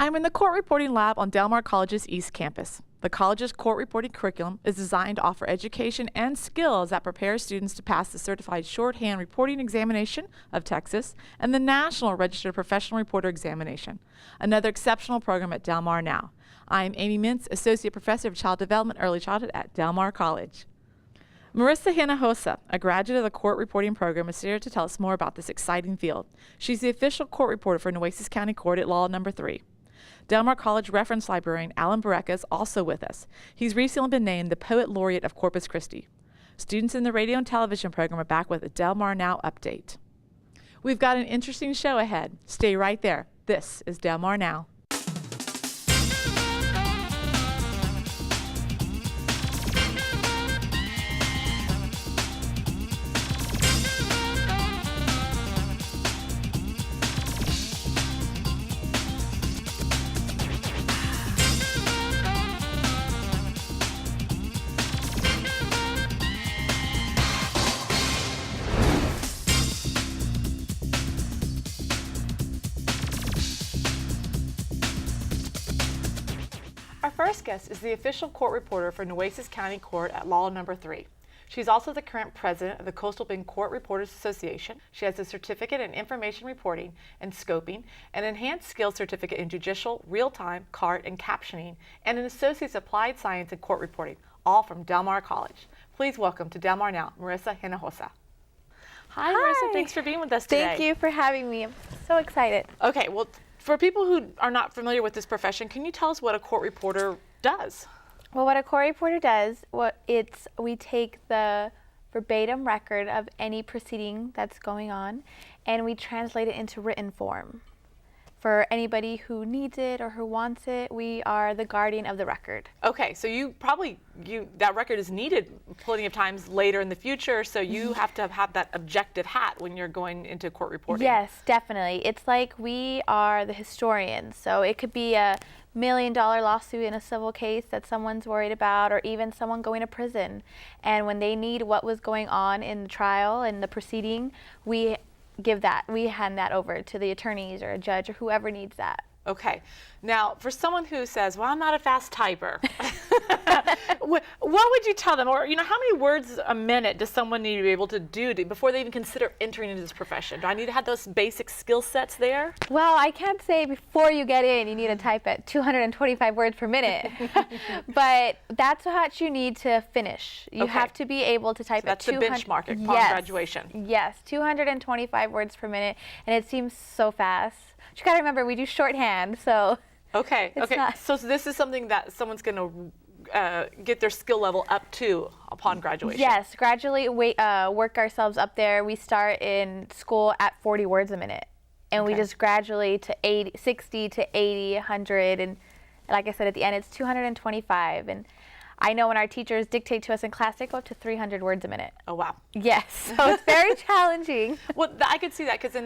I'm in the court reporting lab on Del Mar College's East Campus. The college's court reporting curriculum is designed to offer education and skills that prepare students to pass the Certified Shorthand Reporting Examination of Texas and the National Registered Professional Reporter Examination, another exceptional program at Del Mar now. I'm Amy Mintz, Associate Professor of Child Development Early Childhood at Del Mar College. Marisa Hinojosa, a graduate of the court reporting program, is here to tell us more about this exciting field. She's the official court reporter for Nueces County Court at Law No. 3. Del Mar College reference librarian Berecka is also with us. He's recently been named the Poet Laureate of Corpus Christi. Students in the radio and television program are back with a Del Mar Now update. We've got an interesting show ahead. Stay right there. This is Del Mar Now. Our first guest is the official court reporter for Nueces County Court at Law No. 3. She's also the current president of the Coastal Bend Court Reporters Association. She has a certificate in information reporting and scoping, an enhanced skills certificate in judicial, real-time, CART, and captioning, and an associate's applied science in court reporting, all from Del Mar College. Please welcome to Del Mar Now, Marisa Hinojosa. Hi, Marisa. Thanks for being with us today. Thank you for having me. I'm so excited. Okay, well, for people who are not familiar with this profession, can you tell us what a court reporter does? Well, what a court reporter does, we take the verbatim record of any proceeding that's going on, and we translate it into written form. For anybody who needs it or who wants it, we are the guardian of the record. Okay, so that record is needed plenty of times later in the future, so you have to have that objective hat when you're going into court reporting. Yes, definitely. It's like we are the historians, so it could be a $1 million lawsuit in a civil case that someone's worried about, or even someone going to prison. And when they need what was going on in the trial and the proceeding, we hand that over to the attorneys or a judge or whoever needs that. Okay. Now, for someone who says, well, I'm not a fast typer, what would you tell them? Or, how many words a minute does someone need to be able to do before they even consider entering into this profession? Do I need to have those basic skill sets there? Well, I can't say before you get in, you need to type at 225 words per minute. But that's what you need to finish. You have to be able to type at 200. That's the benchmark upon graduation. Yes, 225 words per minute, and it seems so fast. But you got to remember, we do shorthand, so. Okay. So this is something that someone's going to get their skill level up to upon graduation. Yes, gradually work ourselves up there. We start in school at 40 words a minute, and we just gradually to 60 to 80, 100, and like I said, at the end it's 225. And I know when our teachers dictate to us in class, they go up to 300 words a minute. Oh, wow. Yes, so it's very challenging. Well, I could see that, because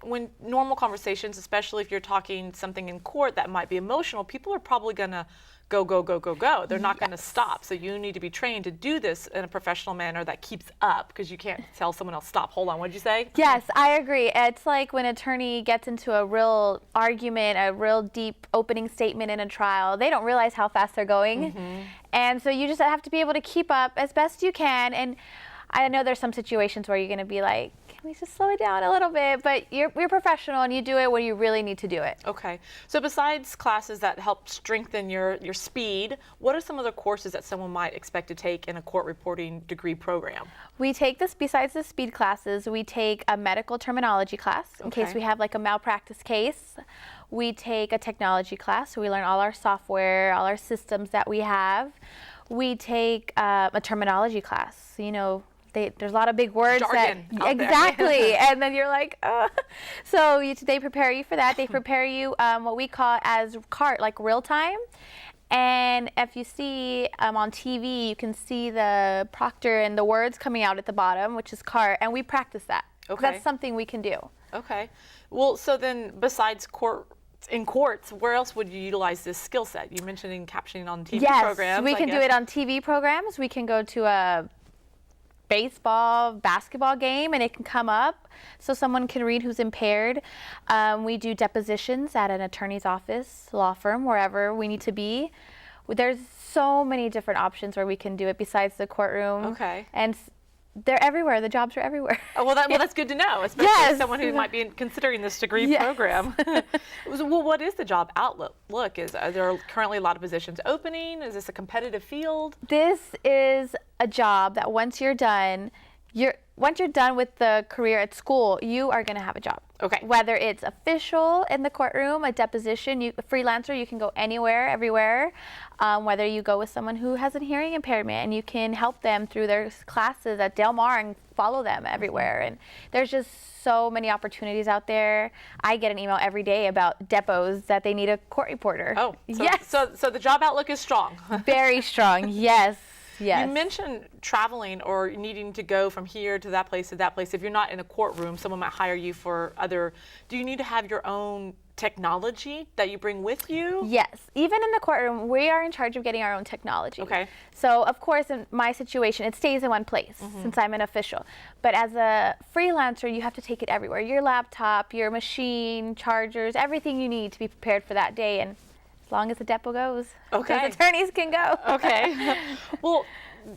when normal conversations, especially if you're talking something in court that might be emotional, people are probably going to go. They're not going to stop. So you need to be trained to do this in a professional manner that keeps up, because you can't tell someone else, stop, hold on, what did you say? Yes, I agree. It's like when an attorney gets into a real argument, a real deep opening statement in a trial, they don't realize how fast they're going. And so you just have to be able to keep up as best you can. And I know there's some situations where you're going to be like, can we just slow it down a little bit? But you're professional, and you do it when you really need to do it. Okay. So besides classes that help strengthen your speed, what are some other courses that someone might expect to take in a court reporting degree program? We take this, besides the speed classes, we take a medical terminology class in case we have like a malpractice case. We take a technology class, so we learn all our software, all our systems that we have. We take a terminology class. There's a lot of big words. Jargon exactly. And then you're like, So they prepare you for that. They prepare you what we call as CART, like real time. And if you see on TV, you can see the proctor and the words coming out at the bottom, which is CART, and we practice that. Okay. That's something we can do. Okay. Well, so then besides in courts, where else would you utilize this skill set? You mentioned in captioning on TV programs. Yes, we can do it on TV programs. We can go to baseball, basketball game, and it can come up so someone can read who's impaired. We do depositions at an attorney's office, law firm, wherever we need to be. There's so many different options where we can do it besides the courtroom. Okay. And they're everywhere. The jobs are everywhere. Oh, well, that's good to know, especially someone who might be considering this degree program. Well, what is the job outlook? Are there currently a lot of positions opening? Is this a competitive field? This is a job that once you're done with the career at school, you are going to have a job. Okay. Whether it's official in the courtroom, a deposition, a freelancer, you can go anywhere, everywhere. Whether you go with someone who has a hearing impairment and you can help them through their classes at Del Mar and follow them everywhere. And there's just so many opportunities out there. I get an email every day about depots that they need a court reporter. Oh, so, yes. So the job outlook is strong. Very strong, yes. Yes. You mentioned traveling or needing to go from here to that place to that place. If you're not in a courtroom, someone might hire you for do you need to have your own technology that you bring with you? Yes. Even in the courtroom, we are in charge of getting our own technology. Okay. So, of course, in my situation, it stays in one place since I'm an official. But as a freelancer, you have to take it everywhere. Your laptop, your machine, chargers, everything you need to be prepared for that day. And as long as the depot goes, okay, those attorneys can go. Okay. Well,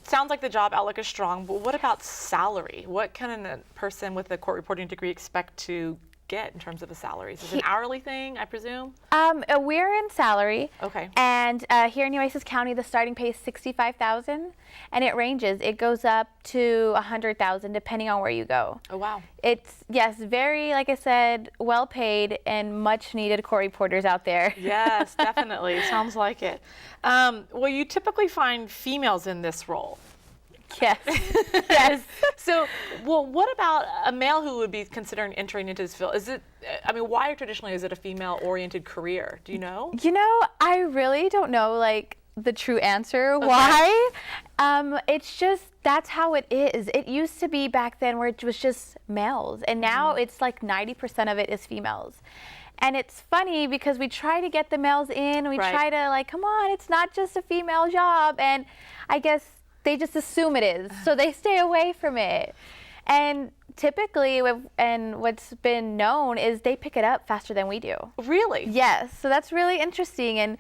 sounds like the job outlook is strong, but what about salary? What can a person with a court reporting degree expect to get in terms of a salary? Is it an hourly thing, I presume? We're in salary. Okay. And here in Nueces County, the starting pay is $65,000, and it ranges. It goes up to $100,000 depending on where you go. Oh, wow. It's, yes, very, like I said, well paid and much needed court reporters out there. Yes, definitely. Sounds like it. Well, you typically find females in this role. Yes. Yes. So, well, what about a male who would be considering entering into this field? Why traditionally is it a female-oriented career? Do you know? I really don't know, the true answer why. It's just, that's how it is. It used to be back then where it was just males, and now it's like 90% of it is females. And it's funny because we try to get the males in, we try to come on, it's not just a female job, and I guess they just assume it is, so they stay away from it. And typically, and what's been known is they pick it up faster than we do. Really? Yes, so that's really interesting, and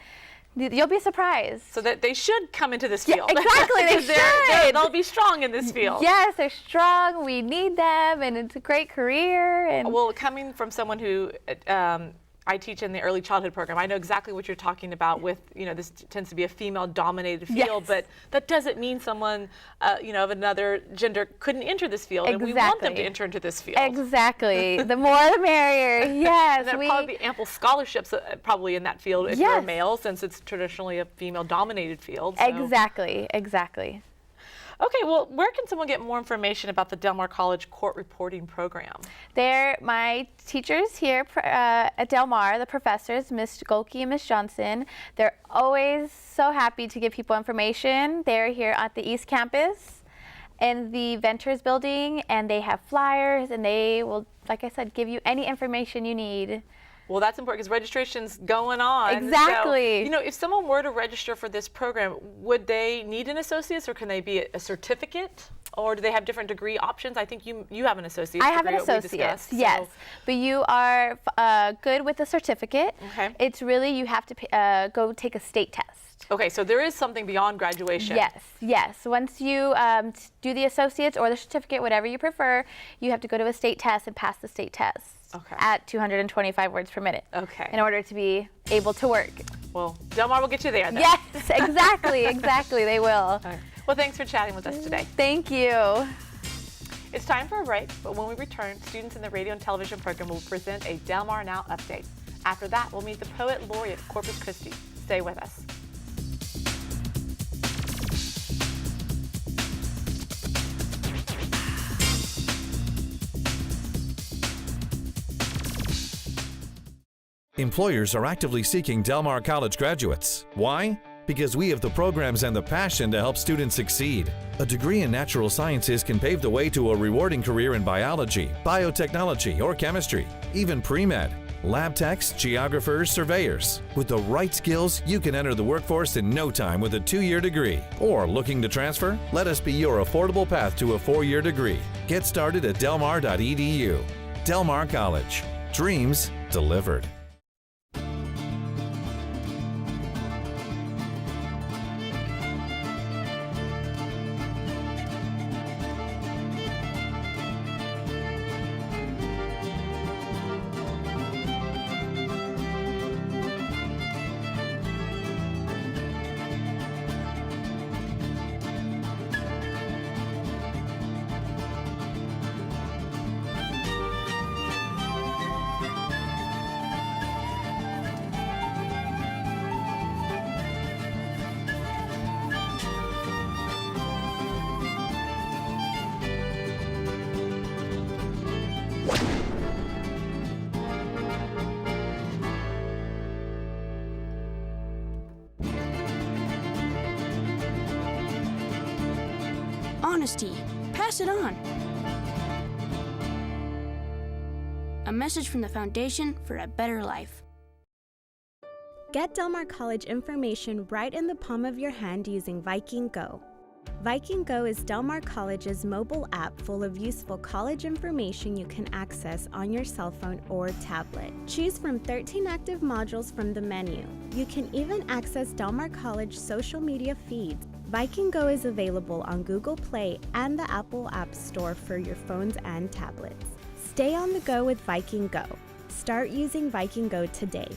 you'll be surprised. So that they should come into this field. Yeah, exactly, they should. They'll be strong in this field. Yes, they're strong, we need them, and it's a great career. And well, coming from someone who I teach in the early childhood program, I know exactly what you're talking about with, this tends to be a female-dominated field, but that doesn't mean someone, of another gender couldn't enter this field, and we want them to enter into this field. Exactly. The more the merrier, yes. And there'll probably be ample scholarships probably in that field if you're a male, since it's traditionally a female-dominated field. So. Exactly, exactly. Okay, well, where can someone get more information about the Del Mar College Court Reporting Program? They're my teachers here at Del Mar, the professors, Ms. Golke and Ms. Johnson. They're always so happy to give people information. They're here at the East Campus in the Ventures building, and they have flyers, and they will, like I said, give you any information you need. Well, that's important because registration's going on. Exactly. So, if someone were to register for this program, would they need an associate's, or can they be a certificate? Or do they have different degree options? I think you have an associate's degree. I have an associate's, yes. But you are good with a certificate. Okay. It's really, you have to go take a state test. Okay, so there is something beyond graduation. Yes. Once you do the associate's or the certificate, whatever you prefer, you have to go to a state test and pass the state test. Okay. At 225 words per minute. Okay. In order to be able to work. Well, Del Mar will get you there then. Yes, exactly, they will. All right. Well, thanks for chatting with us today. Thank you. It's time for a break, but when we return, students in the radio and television program will present a Del Mar Now update. After that, we'll meet the Poet Laureate of Corpus Christi. Stay with us. Employers are actively seeking Del Mar College graduates. Why? Because we have the programs and the passion to help students succeed. A degree in natural sciences can pave the way to a rewarding career in biology, biotechnology, or chemistry, even pre-med. Lab techs, geographers, surveyors. With the right skills, you can enter the workforce in no time with a 2-year degree. Or looking to transfer? Let us be your affordable path to a 4-year degree. Get started at delmar.edu. Del Mar College. Dreams delivered. Honesty. Pass it on. A message from the Foundation for a Better Life. Get Del Mar College information right in the palm of your hand using Viking Go. Viking Go is Del Mar College's mobile app full of useful college information you can access on your cell phone or tablet. Choose from 13 active modules from the menu. You can even access Del Mar College social media feeds. Viking Go is available on Google Play and the Apple App Store for your phones and tablets. Stay on the go with Viking Go. Start using Viking Go today.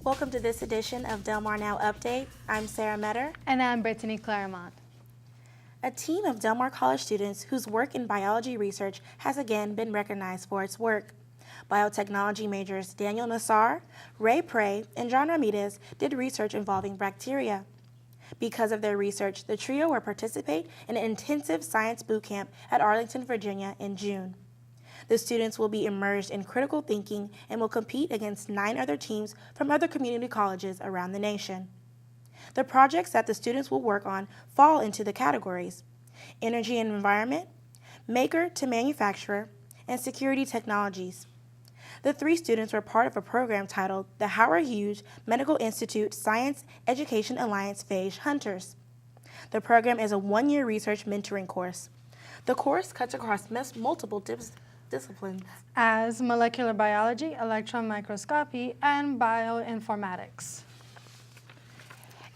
Welcome to this edition of Del Mar Now Update. I'm Sarah Metter. And I'm Brittany Claremont. A team of Del Mar College students whose work in biology research has again been recognized for its work. Biotechnology majors Daniel Nassar, Ray Prey, and John Ramirez did research involving bacteria. Because of their research, the trio will participate in an intensive science boot camp at Arlington, Virginia in June. The students will be immersed in critical thinking and will compete against 9 other teams from other community colleges around the nation. The projects that the students will work on fall into the categories: energy and environment, maker to manufacturer, and security technologies. The 3 students were part of a program titled the Howard Hughes Medical Institute Science Education Alliance Phage Hunters. The program is a 1-year research mentoring course. The course cuts across multiple disciplines as molecular biology, electron microscopy, and bioinformatics.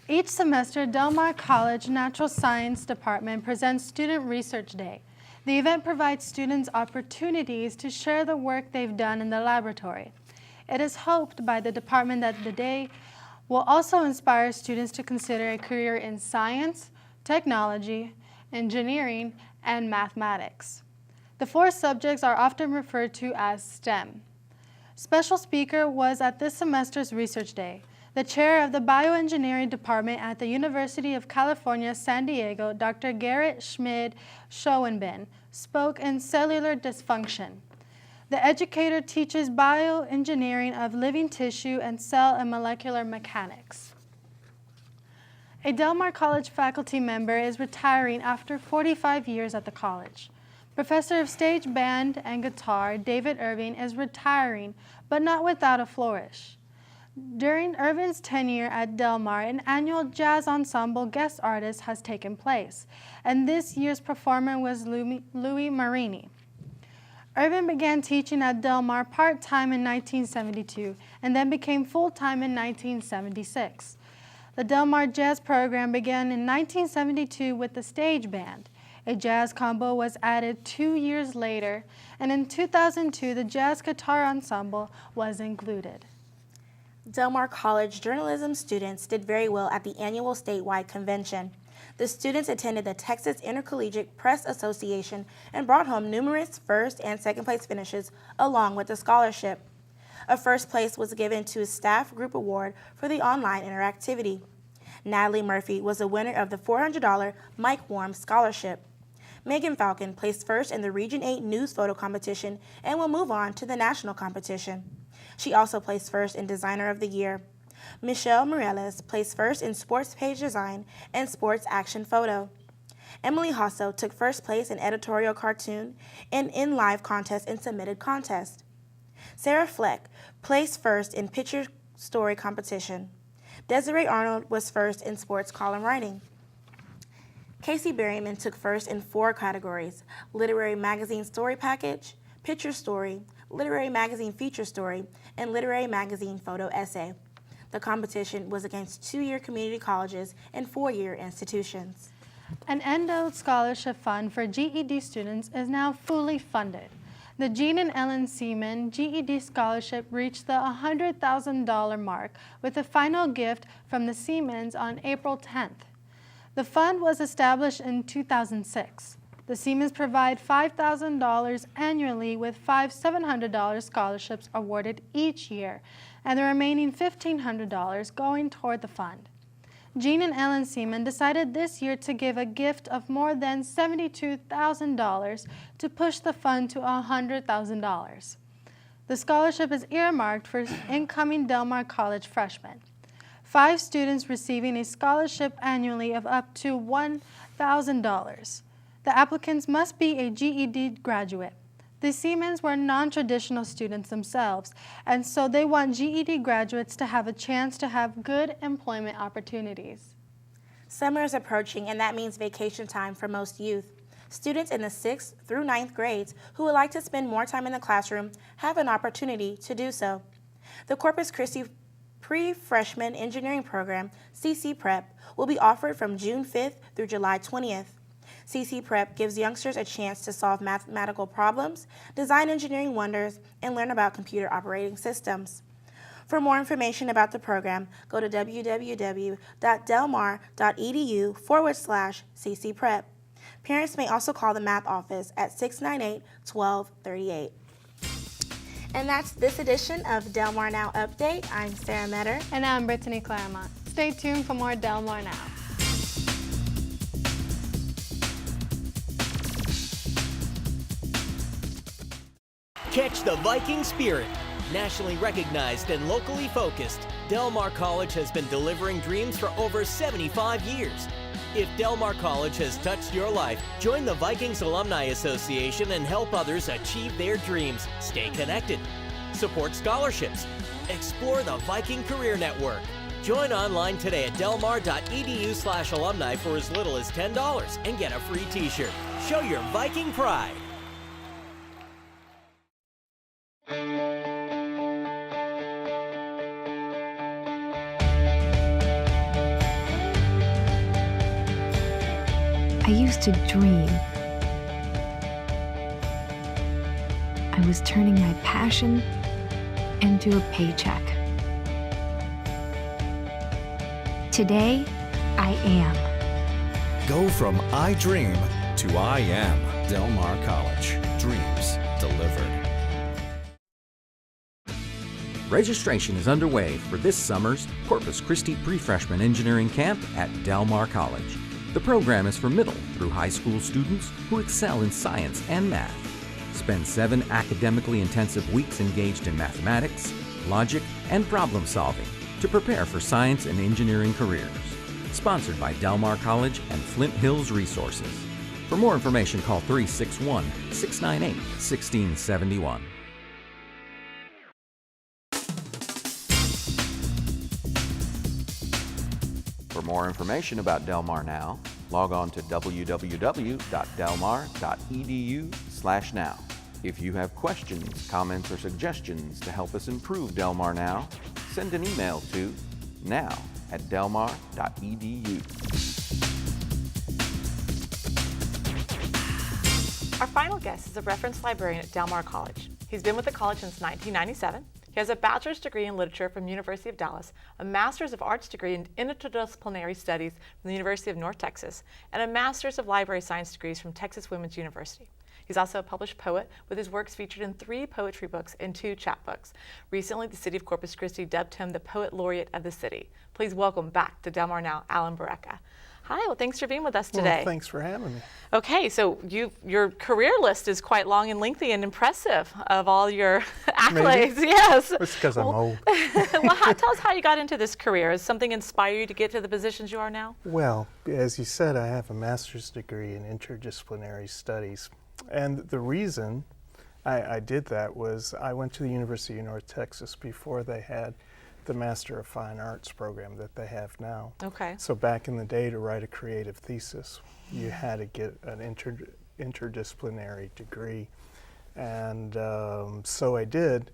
Each semester, Del Mar College Natural Science Department presents Student Research Day. The event provides students opportunities to share the work they've done in the laboratory. It is hoped by the department that the day will also inspire students to consider a career in science, technology, engineering, and mathematics. The 4 subjects are often referred to as STEM. Special speaker was at this semester's Research Day. The chair of the Bioengineering Department at the University of California, San Diego, Dr. Garrett Schmid Schoenben, spoke in cellular dysfunction. The educator teaches bioengineering of living tissue and cell and molecular mechanics. A Del Mar College faculty member is retiring after 45 years at the college. Professor of Stage Band and Guitar, David Irving, is retiring, but not without a flourish. During Irvin's tenure at Del Mar, an annual jazz ensemble guest artist has taken place, and this year's performer was Louis Marini. Irvin began teaching at Del Mar part-time in 1972 and then became full-time in 1976. The Del Mar Jazz program began in 1972 with the stage band. A jazz combo was added 2 years later, and in 2002, the jazz guitar ensemble was included. Del Mar College journalism students did very well at the annual statewide convention. The students attended the Texas Intercollegiate Press Association and brought home numerous first and second place finishes along with a scholarship. A first place was given to a staff group award for the online interactivity. Natalie Murphy was the winner of the $400 Mike Warm Scholarship. Megan Falcon placed first in the Region 8 News Photo Competition and will move on to the national competition. She also placed first in Designer of the Year. Michelle Morales placed first in Sports Page Design and Sports Action Photo. Emily Hosso took first place in editorial cartoon and in live contest and submitted contest. Sarah Fleck placed first in picture story competition. Desiree Arnold was first in sports column writing. Casey Berryman took first in 4 categories: literary magazine story package, picture story, literary magazine feature story, and literary magazine photo essay. The competition was against 2-year community colleges and 4-year institutions. An Endo Scholarship Fund for GED students is now fully funded. The Jean and Ellen Seaman GED Scholarship reached the $100,000 mark with a final gift from the Seamans on April 10th. The fund was established in 2006. The Seamans provide $5,000 annually with 5 $700 scholarships awarded each year, and the remaining $1,500 going toward the fund. Jean and Ellen Seaman decided this year to give a gift of more than $72,000 to push the fund to $100,000. The scholarship is earmarked for incoming Del Mar College freshmen. 5 students receiving a scholarship annually of up to $1,000. The applicants must be a GED graduate. The Seamans were non-traditional students themselves, and so they want GED graduates to have a chance to have good employment opportunities. Summer is approaching, and that means vacation time for most youth. Students in the 6th through 9th grades who would like to spend more time in the classroom have an opportunity to do so. The Corpus Christi Pre-Freshman Engineering Program, CC Prep, will be offered from June 5th through July 20th. CC Prep gives youngsters a chance to solve mathematical problems, design engineering wonders, and learn about computer operating systems. For more information about the program, go to www.delmar.edu/CC Prep. Parents may also call the math office at 698-1238. And that's this edition of Del Mar Now Update. I'm Sarah Metter. And I'm Brittany Claremont. Stay tuned for more Del Mar Now. Catch the Viking spirit. Nationally recognized and locally focused, Del Mar College has been delivering dreams for over 75 years. If Del Mar College has touched your life, join the Vikings Alumni Association and help others achieve their dreams. Stay connected. Support scholarships. Explore the Viking Career Network. Join online today at delmar.edu/alumni for as little as $10 and get a free t-shirt. Show your Viking pride. I used to dream. I was turning my passion into a paycheck. Today, I am. Go from I dream to I am. Del Mar College. Dreams delivered. Registration is underway for this summer's Corpus Christi Pre-Freshman Engineering Camp at Del Mar College. The program is for middle through high school students who excel in science and math. Spend 7 academically intensive weeks engaged in mathematics, logic, and problem solving to prepare for science and engineering careers. Sponsored by Del Mar College and Flint Hills Resources. For more information, call 361-698-1671. For more information about Del Mar Now, log on to www.delmar.edu/now. If you have questions, comments, or suggestions to help us improve Del Mar Now, send an email to now@delmar.edu. Our final guest is a reference librarian at Del Mar College. He's been with the college since 1997. He has a bachelor's degree in literature from the University of Dallas, a master's of arts degree in interdisciplinary studies from the University of North Texas, and a master's of library science degrees from Texas Women's University. He's also a published poet with his works featured in 3 poetry books and 2 chapbooks. Recently, the city of Corpus Christi dubbed him the Poet Laureate of the city. Please welcome back to Del Mar Now, Alan Berecka. Hi, well, thanks for being with us today. Well, thanks for having me. Okay, so your career list is quite long and lengthy and impressive of all your accolades. Maybe. Yes. It's because I'm old. Well, tell us how you got into this career. Has something inspired you to get to the positions you are now? Well, as you said, I have a master's degree in interdisciplinary studies. And the reason I did that was I went to the University of North Texas before they had the Master of Fine Arts program that they have now. Okay. So back in the day, to write a creative thesis, you had to get an interdisciplinary degree. And so I did,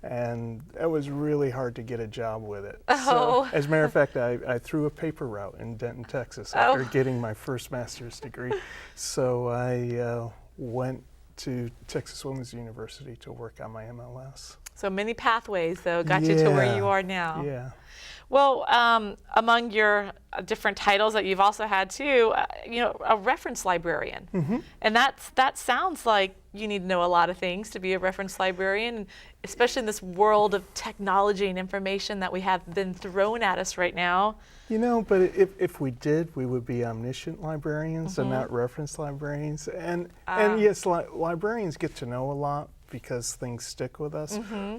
and it was really hard to get a job with it. Oh. So, as a matter of fact, I threw a paper route in Denton, Texas after getting my first master's degree. So I went to Texas Women's University to work on my MLS. So many pathways, though, got you to where you are now. Yeah. Well, among your different titles that you've also had too, a reference librarian, and that sounds like you need to know a lot of things to be a reference librarian, especially in this world of technology and information that we have been thrown at us right now. You know, but if we did, we would be omniscient librarians and not reference librarians. And yes, librarians get to know a lot because things stick with us.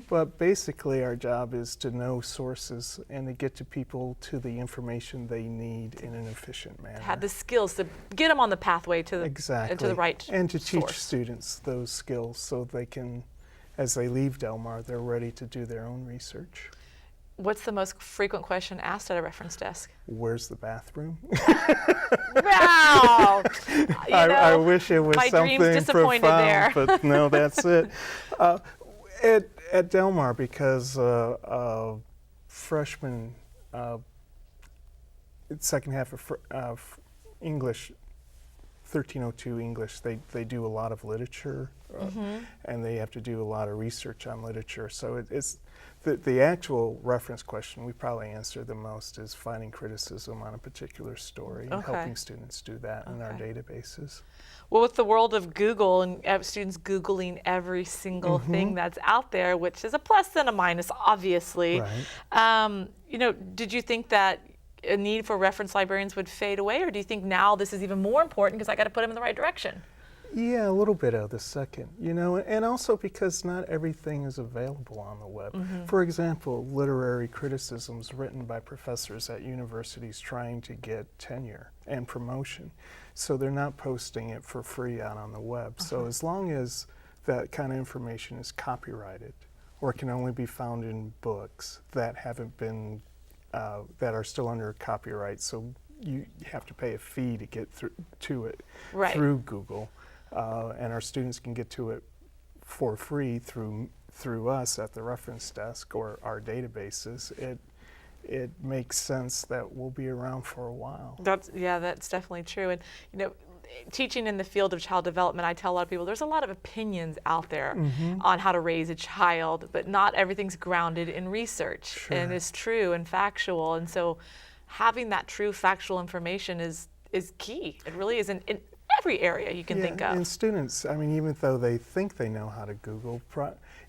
But basically our job is to know sources and to get to people to the information they need in an efficient manner. Have the skills to get them on the pathway to the, to the right and to teach source. students those skills so they can, as they leave Del Mar, they're ready to do their own research. What's the most frequent question asked at a reference desk? Where's the bathroom? Wow! I wish it was my something dream's disappointed profound, there. but no, that's it. At Del Mar, because freshmen, second half of English, 1302 English, they do a lot of literature, and they have to do a lot of research on literature. So it's the actual reference question we probably answer the most is finding criticism on a particular story and helping students do that in our databases. Well, with the world of Google and students Googling every single thing that's out there, which is a plus and a minus, obviously. Right. Did you think that a need for reference librarians would fade away, or do you think now this is even more important because I got to put them in the right direction? Yeah, a little bit of the second, and also because not everything is available on the web. For example, literary criticisms written by professors at universities trying to get tenure and promotion. So they're not posting it for free out on the web. So as long as that kind of information is copyrighted or can only be found in books that haven't been, that are still under copyright, so you have to pay a fee to get to it through Google. And our students can get to it for free through us at the reference desk or our databases. It makes sense that we'll be around for a while. That's definitely true. And teaching in the field of child development, I tell a lot of people there's a lot of opinions out there on how to raise a child, but not everything's grounded in research and is true and factual. And so having that true factual information is key. It really is in every area you can think of. And students, even though they think they know how to Google,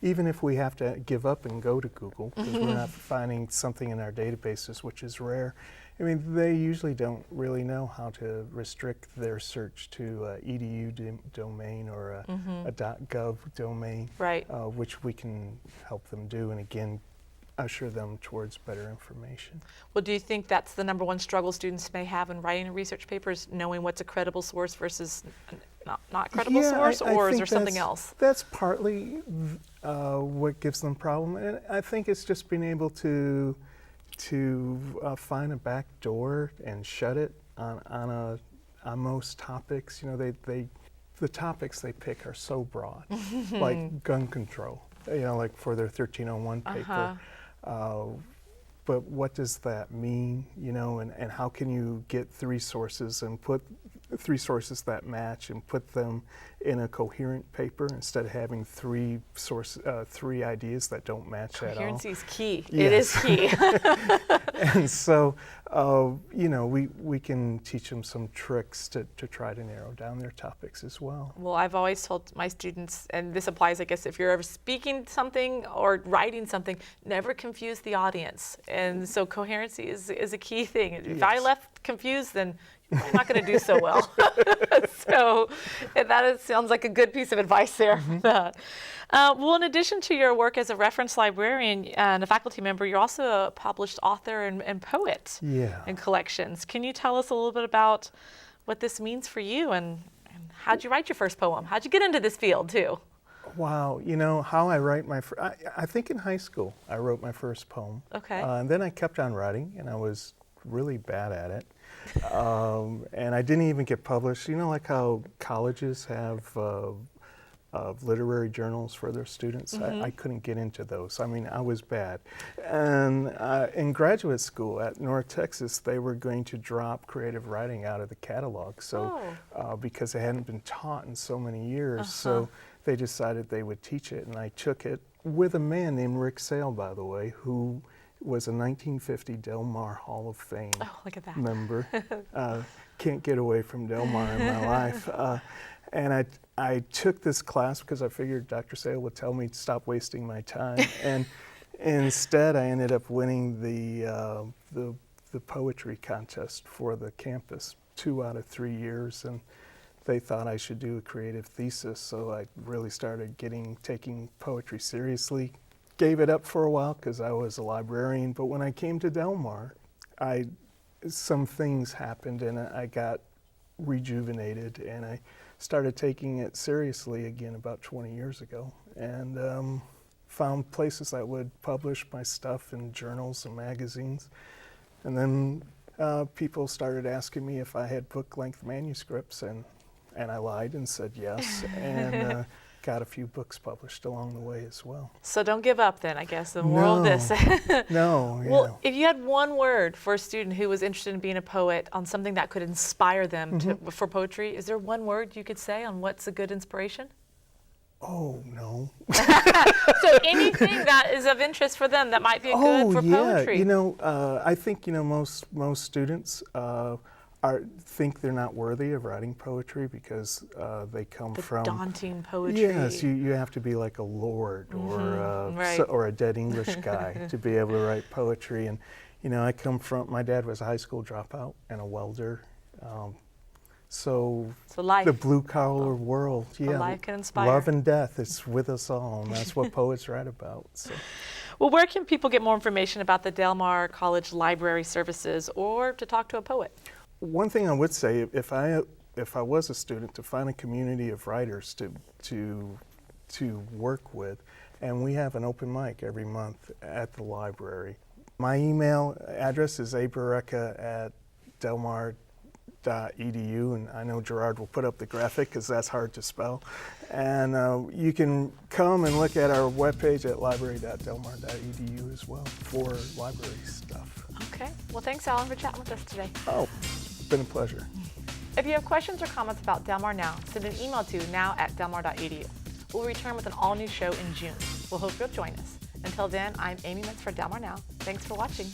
even if we have to give up and go to Google because we're not finding something in our databases, which is rare, they usually don't really know how to restrict their search to a .edu domain or a .gov domain, which we can help them do, and again, usher them towards better information. Well, do you think that's the number one struggle students may have in writing a research paper, is knowing what's a credible source versus not credible source, or is there something else? That's partly what gives them problem, and I think it's just being able to find a back door and shut it on most topics. The topics they pick are so broad, like gun control. Like for their 1301 paper. But what does that mean, and how can you get three sources and put three sources that match and put them in a coherent paper instead of having three ideas that don't match at all? Coherency is key. Yes. It is key. And so you know, we can teach them some tricks to try to narrow down their topics as well. Well, I've always told my students, and this applies, I guess, if you're ever speaking something or writing something, never confuse the audience. And so coherency is a key thing. If I left confused, then you're probably not going to do so well. So sounds like a good piece of advice there for that. Well, in addition to your work as a reference librarian and a faculty member, you're also a published author and poet in collections. Can you tell us a little bit about what this means for you and how'd you write your first poem? How'd you get into this field too? Wow, you know, how I write I think in high school I wrote my first poem. Okay. And then I kept on writing, and I was really bad at it. And I didn't even get published. You know, like how colleges have literary journals for their students? I couldn't get into those. I mean, I was bad. And in graduate school at North Texas, they were going to drop creative writing out of the catalog. So because it hadn't been taught in so many years, so they decided they would teach it. And I took it with a man named Rick Sale, by the way, who was a 1950 Del Mar Hall of Fame member. Can't get away from Del Mar in my life. And I took this class because I figured Dr. Sale would tell me to stop wasting my time. And instead, I ended up winning the poetry contest for the campus 2 out of 3 years. And they thought I should do a creative thesis, so I really started taking poetry seriously. Gave it up for a while because I was a librarian, but when I came to Del Mar, some things happened and I got rejuvenated, and I started taking it seriously again about 20 years ago, and found places that would publish my stuff in journals and magazines. And then people started asking me if I had book-length manuscripts, and I lied and said yes, and got a few books published along the way as well. So don't give up then, I guess, the moral of this. No. Well, if you had one word for a student who was interested in being a poet on something that could inspire them for poetry, is there one word you could say on what's a good inspiration? Oh, no. So anything that is of interest for them that might be good for poetry. You know, I think, you know, most students think they're not worthy of writing poetry because they come from daunting poetry. Yes, you have to be like a lord or a dead English guy to be able to write poetry. And you know, I come from, my dad was a high school dropout and a welder. So life, the blue collar world, life can inspire. Love and death, it's with us all, and that's what poets write about. So. Well, where can people get more information about the Del Mar College Library Services or to talk to a poet? One thing I would say, if I was a student, to find a community of writers to work with, and we have an open mic every month at the library. My email address is aberecka@delmar.edu, and I know Gerard will put up the graphic because that's hard to spell. And you can come and look at our webpage at library.delmar.edu as well for library stuff. Okay. Well, thanks, Alan, for chatting with us today. Oh, it's been a pleasure. If you have questions or comments about Del Mar Now, send an email to now@delmar.edu. We'll return with an all-new show in June. We'll hope you'll join us. Until then, I'm Amy Mintz for Del Mar Now. Thanks for watching.